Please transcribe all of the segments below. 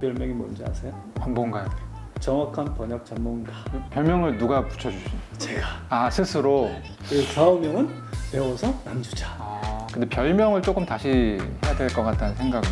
별명이 뭔지 아세요? 뭔가요? 정확한 번역 전문가. 별명을 누가 붙여주신? 제가. 아, 스스로? 그 좌우명은 배워서 남주자. 근데 별명을 조금 다시 해야 될 것 같다는 생각은.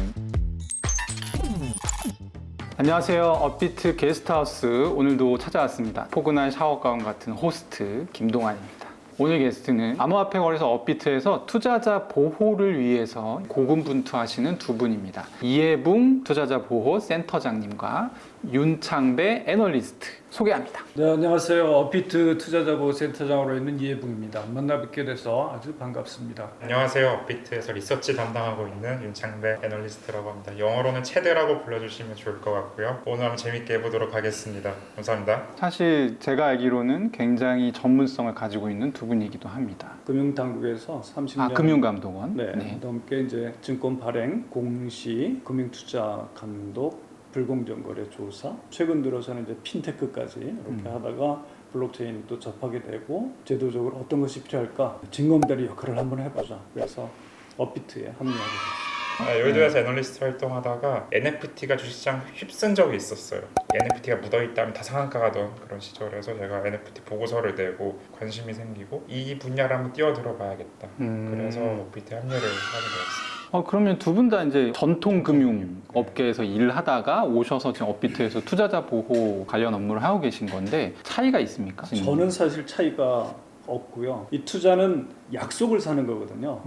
안녕하세요. 업비트 게스트하우스 오늘도 찾아왔습니다. 포근한 샤워가운 같은 호스트 김동환입니다. 오늘 게스트는 암호화폐 거래소 업비트에서 투자자 보호를 위해서 고군분투하시는 두 분입니다. 이해붕 투자자 보호 센터장님과 윤창배 애널리스트 소개합니다. 네, 안녕하세요. 업비트 투자자보호 센터장으로 있는 이해붕입니다. 만나 뵙게 돼서 아주 반갑습니다. 안녕하세요. 업비트에서 리서치 담당하고 있는 윤창배 애널리스트라고 합니다. 영어로는 체드라고 불러주시면 좋을 것 같고요. 오늘 한번 재밌게 해보도록 하겠습니다. 감사합니다. 사실 제가 알기로는 굉장히 전문성을 가지고 있는 두 분이기도 합니다. 금융당국에서 30년 금융감독원. 네, 넘게 이제 증권 발행, 공시, 금융투자 감독, 불공정거래 조사, 최근 들어서는 이제 핀테크까지 이렇게 하다가 블록체인이 또 접하게 되고 제도적으로 어떤 것이 필요할까 징검다리 역할을 한번 해보자. 그래서 업비트에 합류하게 됐습니다. 여의도에서 애널리스트 활동하다가 NFT가 주식시장 휩쓴 적이 있었어요. NFT가 묻어있다면 다 상한가가던 그런 시절에서 제가 NFT 보고서를 내고 관심이 생기고 이 분야를 한번 뛰어들어 봐야겠다. 그래서 업비트에 합류를 하게 되었습니다. 그러면 두 분 다 이제 전통 금융 업계에서 일을 하다가 오셔서 지금 업비트에서 투자자 보호 관련 업무를 하고 계신 건데 차이가 있습니까? 저는 사실 차이가 없고요. 이 투자는 약속을 사는 거거든요.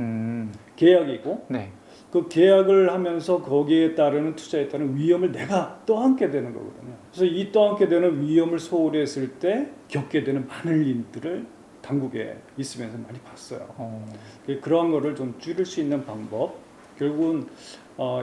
계약이고 네. 그 계약을 하면서 거기에 따르는 투자에 따른 위험을 내가 떠안게 되는 거거든요. 그래서 이 떠안게 되는 위험을 소홀히 했을 때 겪게 되는 많은 일들을 당국에 있으면서 많이 봤어요. 그런 거를 좀 줄일 수 있는 방법, 결국은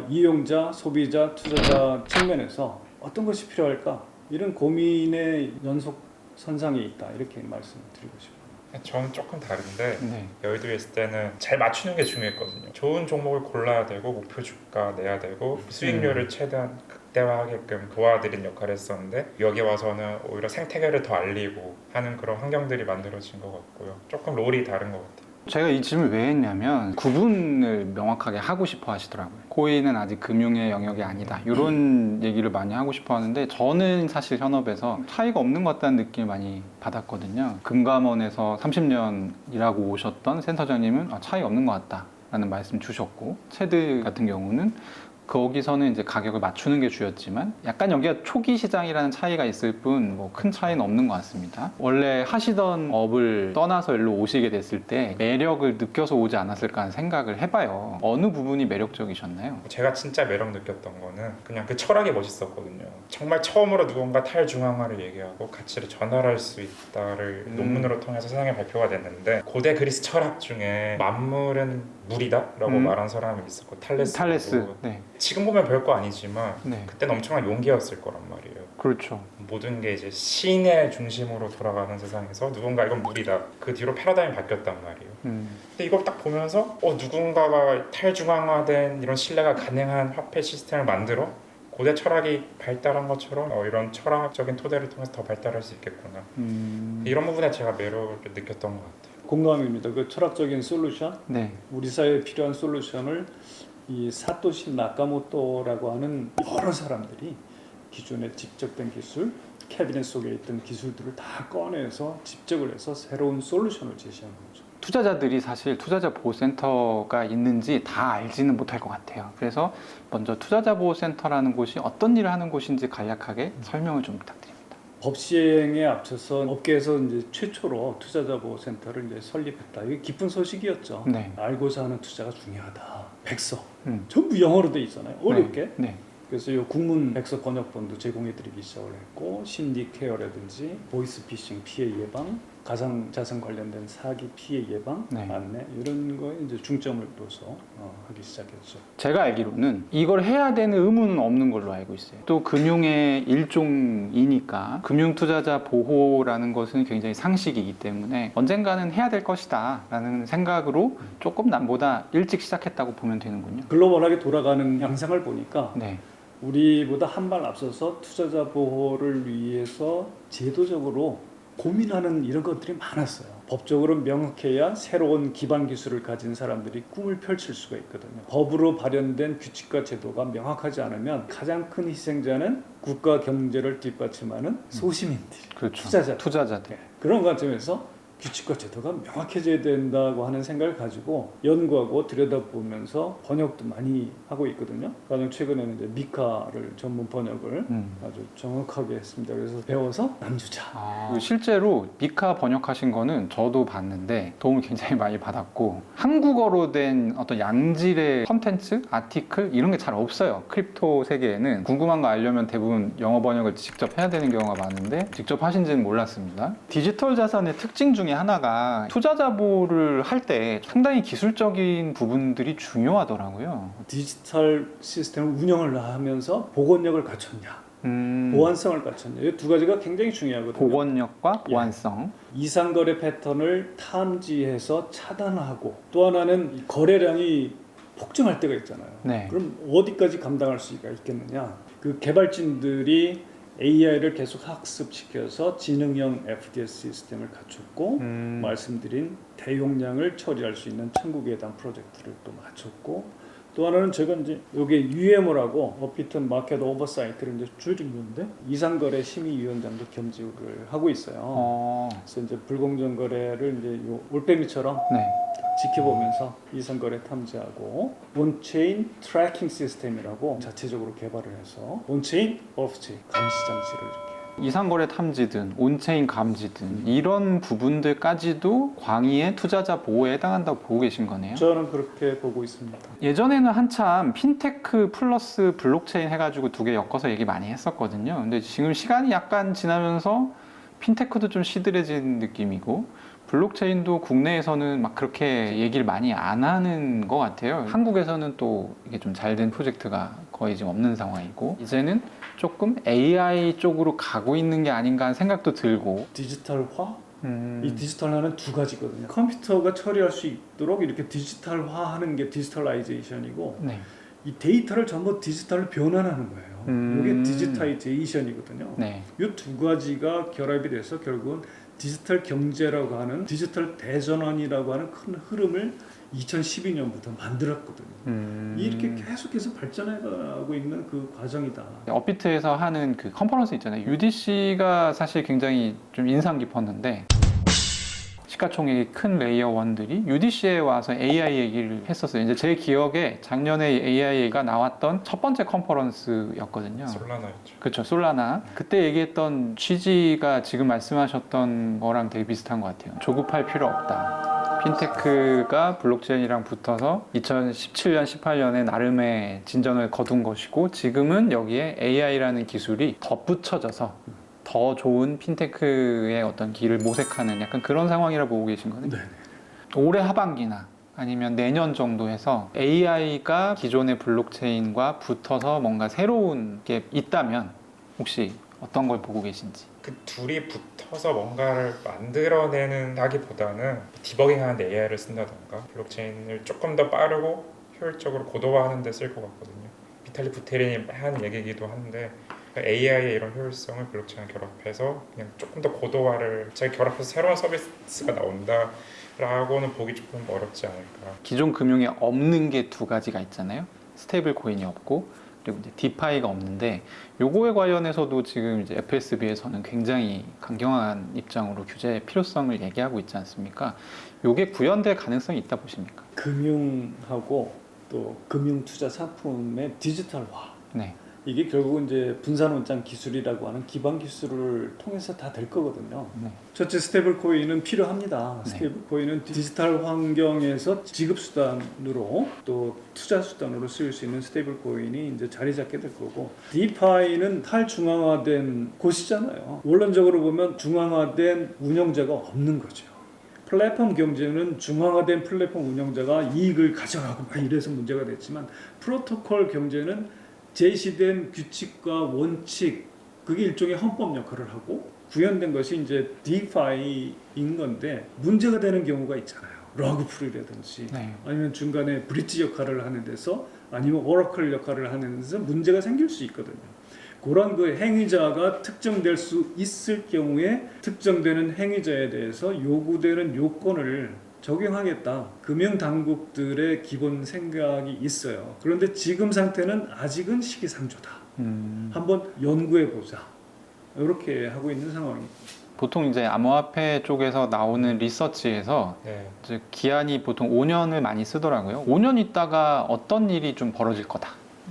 이용자, 소비자, 투자자 측면에서 어떤 것이 필요할까 이런 고민의 연속선상에 있다 이렇게 말씀을 드리고 싶어요. 저는 조금 다른데 네. 여의도에 있을 때는 잘 맞추는 게 중요했거든요. 좋은 종목을 골라야 되고 목표 주가 내야 되고 수익률을 최대한 극대화하게끔 도와드린 역할을 했었는데 여기 와서는 오히려 생태계를 더 알리고 하는 그런 환경들이 만들어진 것 같고요. 조금 롤이 다른 것 같아요. 제가 이 질문을 왜 했냐면 구분을 명확하게 하고 싶어 하시더라고요. 코인은 아직 금융의 영역이 아니다. 이런 얘기를 많이 하고 싶어 하는데 저는 사실 현업에서 차이가 없는 것 같다는 느낌을 많이 받았거든요. 금감원에서 30년 일하고 오셨던 센터장님은 차이가 없는 것 같다 라는 말씀 주셨고, 체드 같은 경우는 거기서는 이제 가격을 맞추는 게 주였지만 약간 여기가 초기 시장이라는 차이가 있을 뿐 뭐 큰 차이는 없는 것 같습니다. 원래 하시던 업을 떠나서 일로 오시게 됐을 때 매력을 느껴서 오지 않았을까 하는 생각을 해봐요. 어느 부분이 매력적이셨나요? 제가 진짜 매력 느꼈던 거는 그냥 그 철학이 멋있었거든요. 정말 처음으로 누군가 탈중앙화를 얘기하고 가치를 전환할 수 있다를 논문으로 통해서 세상에 발표가 됐는데 고대 그리스 철학 중에 만물은 물이다 라고 말한 사람이 있었고 탈레스. 네. 지금 보면 별거 아니지만 네. 그때는 엄청난 용기였을 거란 말이에요. 그렇죠. 모든 게 이제 신의 중심으로 돌아가는 세상에서 누군가 이건 물이다. 그 뒤로 패러다임이 바뀌었단 말이에요. 근데 이걸 딱 보면서 누군가가 탈중앙화된 이런 신뢰가 가능한 화폐 시스템을 만들어 고대 철학이 발달한 것처럼 이런 철학적인 토대를 통해서 더 발달할 수 있겠구나. 이런 부분에 제가 매력을 느꼈던 것 같아요. 공감입니다. 그 철학적인 솔루션, 네. 우리 사회에 필요한 솔루션을 이 사토시 나카모토라고 하는 여러 사람들이 기존에 집적된 기술, 캐비넷 속에 있던 기술들을 다 꺼내서 집적을 해서 새로운 솔루션을 제시한 거죠. 투자자들이 사실 투자자 보호센터가 있는지 다 알지는 못할 것 같아요. 그래서 먼저 투자자 보호센터라는 곳이 어떤 일을 하는 곳인지 간략하게 설명을 좀 부탁드립니다. 법 시행에 앞서서 업계에서 이제 최초로 투자자 보호센터를 이제 설립했다. 이게 기쁜 소식이었죠. 네. 알고자 하는 투자가 중요하다. 백서 전부 음. 영어로 돼 있잖아요. 어렵게. 네. 그래서 이 국문 백서 번역본도 제공해드리기 시작을 했고, 심리 케어라든지 보이스 피싱 피해 예방, 가상 자산 관련된 사기 피해 예방, 네. 안내 이런 거에 이제 중점을 둬서 하기 시작했죠. 제가 알기로는 이걸 해야 되는 의무는 없는 걸로 알고 있어요. 또 금융의 일종이니까 금융 투자자 보호라는 것은 굉장히 상식이기 때문에 언젠가는 해야 될 것이다 라는 생각으로 조금 남보다 일찍 시작했다고 보면 되는군요. 글로벌하게 돌아가는 양상을 보니까 네. 우리보다 한 발 앞서서 투자자 보호를 위해서 제도적으로 고민하는 이런 것들이 많았어요. 법적으로 명확해야 새로운 기반 기술을 가진 사람들이 꿈을 펼칠 수가 있거든요. 법으로 발현된 규칙과 제도가 명확하지 않으면 가장 큰 희생자는 국가 경제를 뒷받침하는 소시민들, 그렇죠. 투자자들. 그런 관점에서 규칙과 제도가 명확해져야 된다고 하는 생각을 가지고 연구하고 들여다보면서 번역도 많이 하고 있거든요. 가장 최근에는 이제 미카를 전문 번역을 아주 정확하게 했습니다. 그래서 배워서 남주자. 실제로 미카 번역하신 거는 저도 봤는데 도움을 굉장히 많이 받았고, 한국어로 된 어떤 양질의 컨텐츠, 아티클 이런 게 잘 없어요. 크립토 세계에는. 궁금한 거 알려면 대부분 영어 번역을 직접 해야 되는 경우가 많은데 직접 하신지는 몰랐습니다. 디지털 자산의 특징 중에 하나가 투자자 보호를 할 때 상당히 기술적인 부분들이 중요하더라고요. 디지털 시스템을 운영을 하면서 복원력을 갖췄냐, 보안성을 갖췄냐, 이 두 가지가 굉장히 중요하거든요. 복원력과 보안성. 이상거래 패턴을 탐지해서 차단하고, 또 하나는 이 거래량이 폭증할 때가 있잖아요. 네. 그럼 어디까지 감당할 수가 있겠느냐. 그 개발진들이 AI를 계속 학습시켜서 지능형 FDS 시스템을 갖췄고, 말씀드린 대용량을 처리할 수 있는 천국에 대한 프로젝트를 또 마쳤고, 또 하나는 제가 이제 이게 UMO라고 어피트 마켓 오버사이트를 이제 줄이는데 이상거래 심의위원장도 겸직을 하고 있어요. 그래서 이제 불공정 거래를 이제 요 올빼미처럼 네. 지켜보면서 이상거래 탐지하고, 온체인 트래킹 시스템이라고 자체적으로 개발을 해서 온체인, 오프체인 감시 장치를 이렇게. 이상거래 탐지든 온체인 감지든 이런 부분들까지도 광의의 투자자 보호에 해당한다고 보고 계신 거네요. 저는 그렇게 보고 있습니다. 예전에는 한참 핀테크 플러스 블록체인 해가지고 두 개 엮어서 얘기 많이 했었거든요. 근데 지금 시간이 약간 지나면서 핀테크도 좀 시들해진 느낌이고, 블록체인도 국내에서는 막 그렇게 얘기를 많이 안 하는 것 같아요. 한국에서는 또 이게 좀 잘 된 프로젝트가 거의 지금 없는 상황이고, 이제는 조금 AI 쪽으로 가고 있는 게 아닌가 하는 생각도 들고. 디지털화? 이 디지털화는 두 가지거든요. 컴퓨터가 처리할 수 있도록 이렇게 디지털화하는 게 디지털라이제이션이고, 네. 이 데이터를 전부 디지털로 변환하는 거예요. 이게 디지타이제이션이거든요. 네. 이 두 가지가 결합이 돼서 결국은 디지털 경제라고 하는, 디지털 대전환이라고 하는 큰 흐름을 2012년부터 만들었거든요. 이렇게 계속해서 발전해가고 있는 그 과정이다. 업비트에서 하는 그 컨퍼런스 있잖아요. UDC가 사실 굉장히 좀 인상 깊었는데, 시가총액이 큰 레이어 1들이 UDC에 와서 AI 얘기를 했었어요. 이제 제 기억에 작년에 AI가 나왔던 첫 번째 컨퍼런스였거든요. 솔라나였죠. 그렇죠, 솔라나. 그때 얘기했던 취지가 지금 말씀하셨던 거랑 되게 비슷한 것 같아요. 조급할 필요 없다. 핀테크가 블록체인이랑 붙어서 2017년, 18년에 나름의 진전을 거둔 것이고, 지금은 여기에 AI라는 기술이 덧붙여져서 더 좋은 핀테크의 어떤 길을 모색하는 약간 그런 상황이라 보고 계신 거네요. 네. 올해 하반기나 아니면 내년 정도 해서 AI가 기존의 블록체인과 붙어서 뭔가 새로운 게 있다면 혹시 어떤 걸 보고 계신지? 그 둘이 붙어서 뭔가를 만들어내는 하기보다는 디버깅하는 데 AI를 쓴다던가 블록체인을 조금 더 빠르고 효율적으로 고도화하는 데 쓸 것 같거든요. 비탈리 부테린이 하는 얘기이기도 한데, AI의 이런 효율성을 블록체인과 결합해서 그냥 조금 더 고도화를 잘 결합해서 새로운 서비스가 나온다라고는 보기 조금 어렵지 않을까. 기존 금융에 없는 게 두 가지가 있잖아요. 스테이블 코인이 없고, 그리고 이제 디파이가 없는데, 요거에 관련해서도 지금 이제 FSB에서는 굉장히 강경한 입장으로 규제 필요성을 얘기하고 있지 않습니까? 요게 구현될 가능성이 있다 보십니까? 금융하고 또 금융 투자 상품의 디지털화. 네. 이게 결국은 이제 분산 원장 기술이라고 하는 기반 기술을 통해서 다 될 거거든요. 네. 첫째, 스테이블 코인은 필요합니다. 네. 스테이블 코인은 디지털 환경에서 지급 수단으로 또 투자 수단으로 쓰일 수 있는 스테이블 코인이 이제 자리 잡게 될 거고, 디파이는 탈중앙화된 곳이잖아요. 원론적으로 보면 중앙화된 운영자가 없는 거죠. 플랫폼 경제는 중앙화된 플랫폼 운영자가 이익을 가져가고 막 이래서 문제가 됐지만, 프로토콜 경제는 제시된 규칙과 원칙, 그게 일종의 헌법 역할을 하고 구현된 것이 이제 디파이인 건데, 문제가 되는 경우가 있잖아요. 러그풀이라든지 네. 아니면 중간에 브릿지 역할을 하는 데서, 아니면 오라클 역할을 하는 데서 문제가 생길 수 있거든요. 그런 그 행위자가 특정될 수 있을 경우에 특정되는 행위자에 대해서 요구되는 요건을 적용하겠다. 금융당국들의 기본 생각이 있어요. 그런데 지금 상태는 아직은 시기상조다. 한번 연구해보자. 이렇게 하고 있는 상황입니다. 보통 이제 암호화폐 쪽에서 나오는 리서치에서 네. 이제 기한이 보통 5년을 많이 쓰더라고요. 5년 있다가 어떤 일이 좀 벌어질 거다.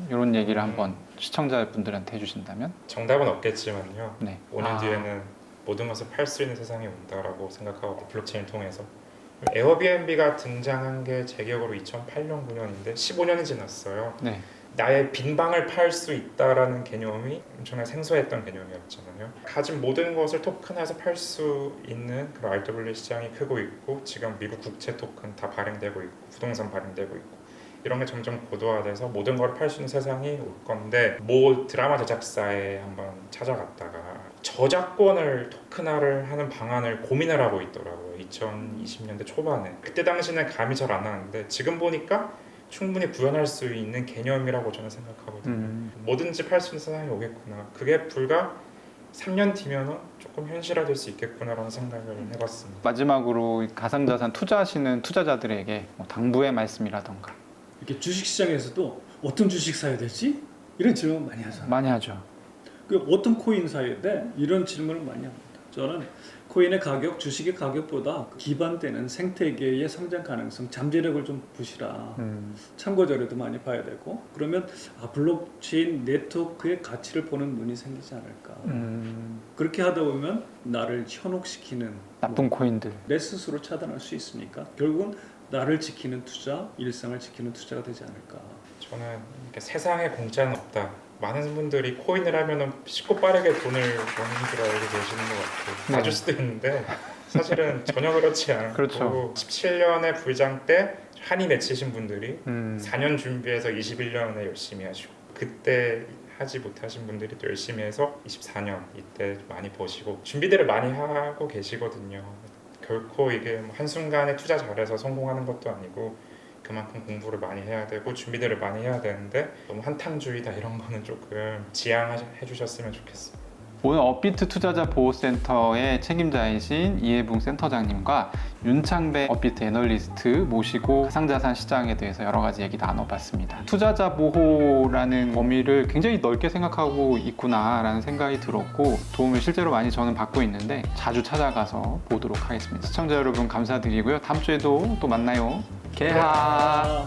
이런 얘기를 한번 시청자분들한테 해주신다면? 정답은 없겠지만요. 네. 5년 뒤에는 모든 것을 팔 수 있는 세상이 온다라고 생각하고 블록체인을 통해서 에어비앤비가 등장한 게 제 기억으로 2008년 9년인데 15년이 지났어요. 네. 나의 빈 방을 팔 수 있다라는 개념이 엄청나게 생소했던 개념이었잖아요. 가진 모든 것을 토큰화해서 팔 수 있는 그런 RWA 시장이 크고 있고 지금 미국 국채 토큰 다 발행되고 있고 부동산 발행되고 있고 이런 게 점점 고도화돼서 모든 걸 팔 수 있는 세상이 올 건데 모 드라마 제작사에 한번 찾아갔다가 저작권을 토큰화를 하는 방안을 고민을 하고 있더라고요. 2020년대 초반에. 그때 당시는 감이 잘 안 나는데 지금 보니까 충분히 구현할 수 있는 개념이라고 저는 생각하거든요. 뭐든지 팔 수 있는 세상이 오겠구나. 그게 불과 3년 뒤면은 조금 현실화될 수 있겠구나라는 생각을 해봤습니다. 마지막으로 가상자산 투자하시는 투자자들에게 뭐 당부의 말씀이라던가. 이렇게 주식시장에서도 어떤 주식 사야 되지? 이런 질문 많이 하잖아요. 많이 하죠. 그 어떤 코인 사야 돼? 이런 질문을 많이 합니다. 저는 코인의 가격, 주식의 가격보다 기반되는 생태계의 성장 가능성, 잠재력을 좀 보시라. 참고 자료도 많이 봐야 되고 그러면 블록체인 네트워크의 가치를 보는 눈이 생기지 않을까. 그렇게 하다 보면 나를 현혹시키는 나쁜 코인들. 내 스스로 차단할 수 있으니까 결국은 나를 지키는 투자, 일상을 지키는 투자가 되지 않을까. 저는 이렇게 세상에 공짜는 없다. 많은 분들이 코인을 하면은 쉽고 빠르게 돈을 버는 줄 알고 계시는 것 같아요. 맞을 수도 있는데 사실은 전혀 그렇지 않고 그렇죠. 17년에 부의장 때 한이 맺히신 분들이 4년 4년 준비해서 21년에 열심히 하시고 그때 하지 못하신 분들이 또 열심히 해서 24년 이때 많이 버시고 준비들을 많이 하고 계시거든요. 결코 이게 뭐 한순간에 투자 잘해서 성공하는 것도 아니고 그만큼 공부를 많이 해야 되고 준비들을 많이 해야 되는데 너무 한탕주의다 이런 거는 조금 지양해 주셨으면 좋겠어요. 오늘 업비트 투자자 보호센터의 책임자이신 이해붕 센터장님과 윤창배 업비트 애널리스트 모시고 가상자산 시장에 대해서 여러 가지 얘기 나눠봤습니다. 투자자 보호라는 범위를 굉장히 넓게 생각하고 있구나라는 생각이 들었고 도움을 실제로 많이 저는 받고 있는데 자주 찾아가서 보도록 하겠습니다. 시청자 여러분 감사드리고요. 다음 주에도 또 만나요. 개하.